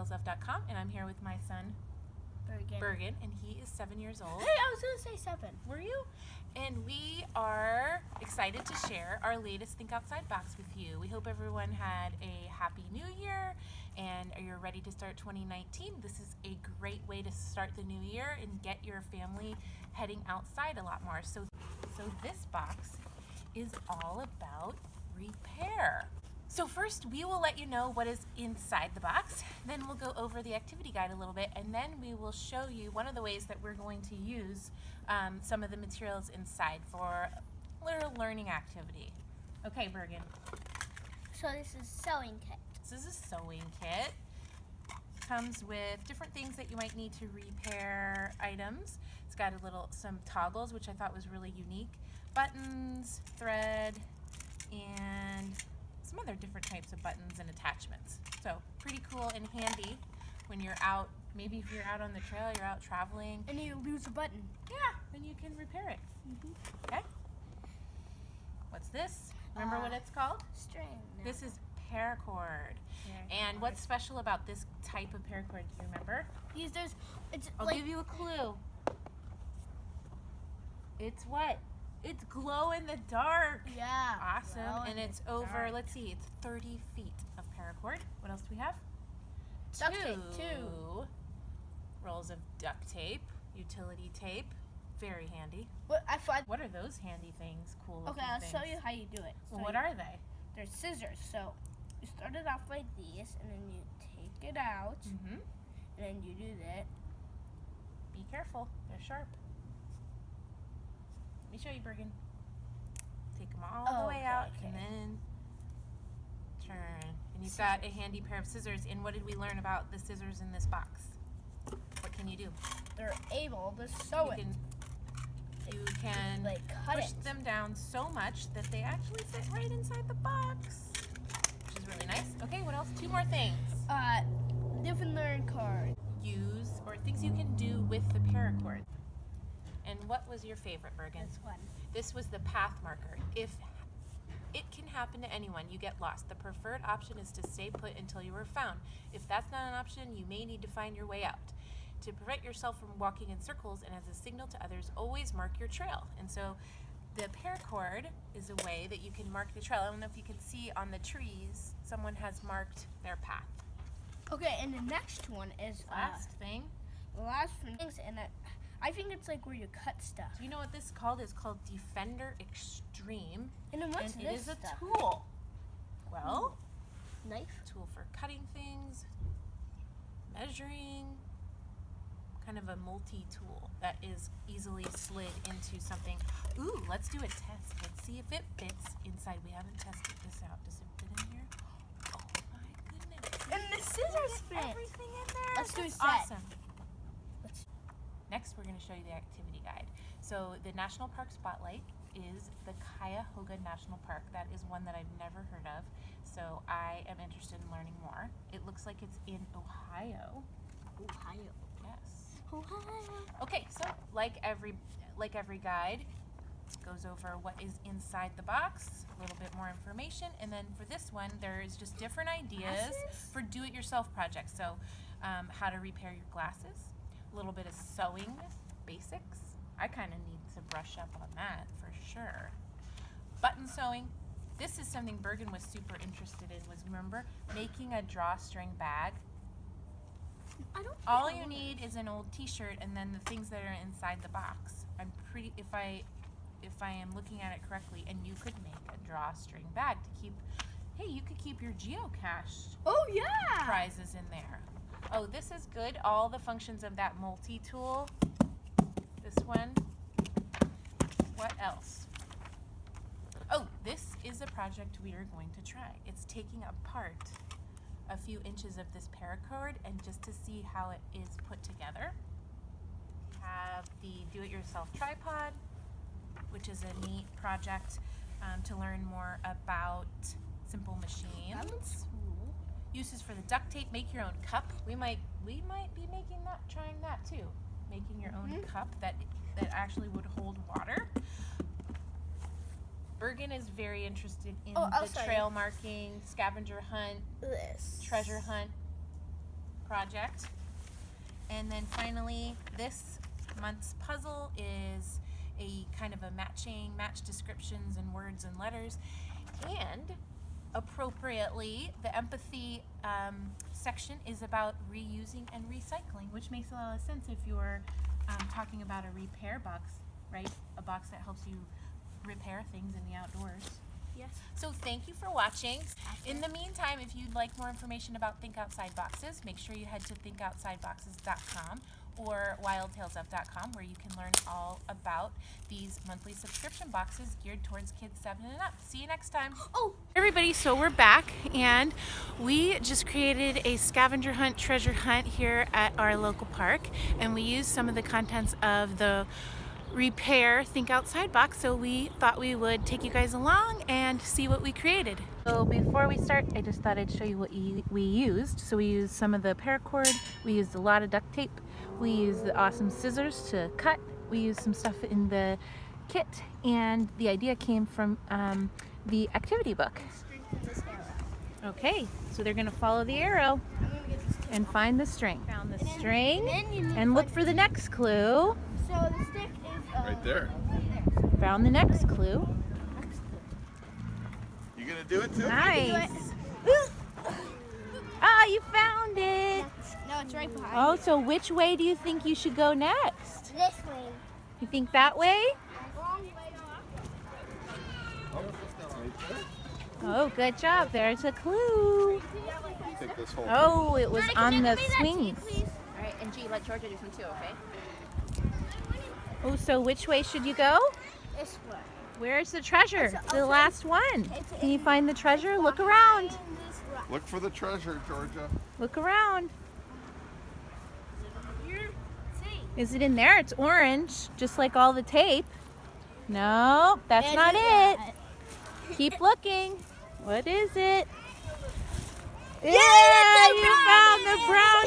tailsof.com, and I'm here with my son Bergen, and he is 7 years old. Hey, I was gonna say 7. Were you? And we are excited to share our latest Think Outside box with you. We hope everyone had a happy new year and you're ready to start 2019. This is a great way to start the new year and get your family heading outside a lot more. So this box is all about repair. So first, we will let you know what is inside the box, then we'll go over the activity guide a little bit, and then we will show you one of the ways that we're going to use some of the materials inside for a little learning activity. Okay, Bergen. So this is sewing kit. This is a sewing kit. Comes with different things that you might need to repair items. It's got some toggles, which I thought was really unique, buttons, thread, and some other different types of buttons and attachments. So pretty cool and handy when you're out, maybe if you're out on the trail, you're out traveling. And you lose a button. Yeah, then you can repair it. Okay? What's this? Remember what it's called? String. No. This is Paracord. And what's special about this type of paracord, do you remember? I'll give you a clue. It's what? It's glow in the dark. Yeah. Awesome. And it's over, let's see, it's 30 feet of paracord. What else do we have? Duct tape. 2 rolls of duct tape, utility tape. Very handy. What are those handy things? Cool looking Okay, I'll things. show you how you do it. Well, what are they? They're scissors. So you start it off like these, and then you take it out, and then you do that. Be careful. They're sharp. Let me show you, Bergen. Take them all the way out, and then turn. And you've got a handy pair of scissors. And what did we learn about the scissors in this box? What can you do? They're able to sew it. You can like push them down so much that they actually fit right inside the box, which is really nice. Okay, what else? 2 more things. Different learn card. Use or things you can do with the paracord. And what was your favorite, Bergen? This one. This was the path marker. If it can happen to anyone, you get lost. The preferred option is to stay put until you are found. If that's not an option, you may need to find your way out. To prevent yourself from walking in circles and as a signal to others, always mark your trail. And so the paracord is a way that you can mark the trail. I don't know if you can see on the trees, someone has marked their path. Okay, and the next one is Last thing. The last one is, and I think it's like where you cut stuff. Do you know what this is called? It's called Defender Extreme. And then what's and this it is a stuff? tool. Well, knife. Tool for cutting things, measuring, kind of a multi-tool that is easily slid into something. Ooh, let's do a test. Let's see if it fits inside. We haven't tested this out. Does it fit in here? Oh my goodness. And the scissors fit. Everything in there. Let's do a set. Awesome. Next, we're going to show you the activity guide. So the National Park Spotlight is the Cuyahoga National Park. That is one that I've never heard of, so I am interested in learning more. It looks like it's in Ohio. Ohio. Yes. Ohio. Okay, so like every guide, it goes over what is inside the box, a little bit more information, and then for this one, there's just different ideas for do-it-yourself projects. So how to repair your glasses, a little bit of sewing basics. I kind of need to brush up on that for sure. Button sewing. This is something Bergen was super interested in, was remember making a drawstring bag. All you need is an old t-shirt and then the things that are inside the box. I'm pretty, if I am looking at it correctly, and you could make a drawstring bag to keep, hey, you could keep your geocached prizes in there. Oh, this is good. All the functions of that multi-tool. This one. What else? Oh, this is a project we are going to try. It's taking apart a few inches of this paracord and just to see how it is put together. We have the do-it-yourself tripod, which is a neat project to learn more about simple machines. That looks cool. Uses for the duct tape, make your own cup. We might be making that, trying that too. Making your own cup that actually would hold water. Bergen is very interested in the trail marking, scavenger hunt, treasure hunt. project. And then finally, this month's puzzle is a kind of a match descriptions and words and letters. And appropriately, the empathy section is about reusing and recycling, which makes a lot of sense if you're talking about a repair box, right? A box that helps you repair things in the outdoors. Yes. So thank you for watching. In the meantime, if you'd like more information about Think Outside Boxes, make sure you head to thinkoutsideboxes.com or wildtalesof.com, where you can learn all about these monthly subscription boxes geared towards kids 7 and up. See you next time. Oh, everybody, so we're back, and we just created a scavenger hunt, treasure hunt here at our local park, and we used some of the contents of the repair Think Outside box, so we thought we would take you guys along and see what we created. So before we start, I just thought I'd show you what we used. So we used some of the paracord, we used a lot of duct tape, we used the awesome scissors to cut, we used some stuff in the kit, and the idea came from the activity book. Okay, so they're gonna follow the arrow and find the string. Found the string, and look for the next clue. So the stick is right there. Found the next clue. You gonna do it too? Nice. Ah, you found it. No, it's right behind. Oh, so which way do you think you should go next? This way. You think that way? Wrong way. Oh, good job. There's a clue. Take this whole Oh, it was on the swings. All right, and G, let Georgia do some too, okay? Oh, so which way should you go? This way. Where's the treasure? The last one. It's Can you find the treasure? Look around. Look for the treasure, Georgia. Look around. You're safe. Is it in there? It's orange, just like all the tape. No, that's not it. Keep looking. What is it? Yeah, you found the brownies.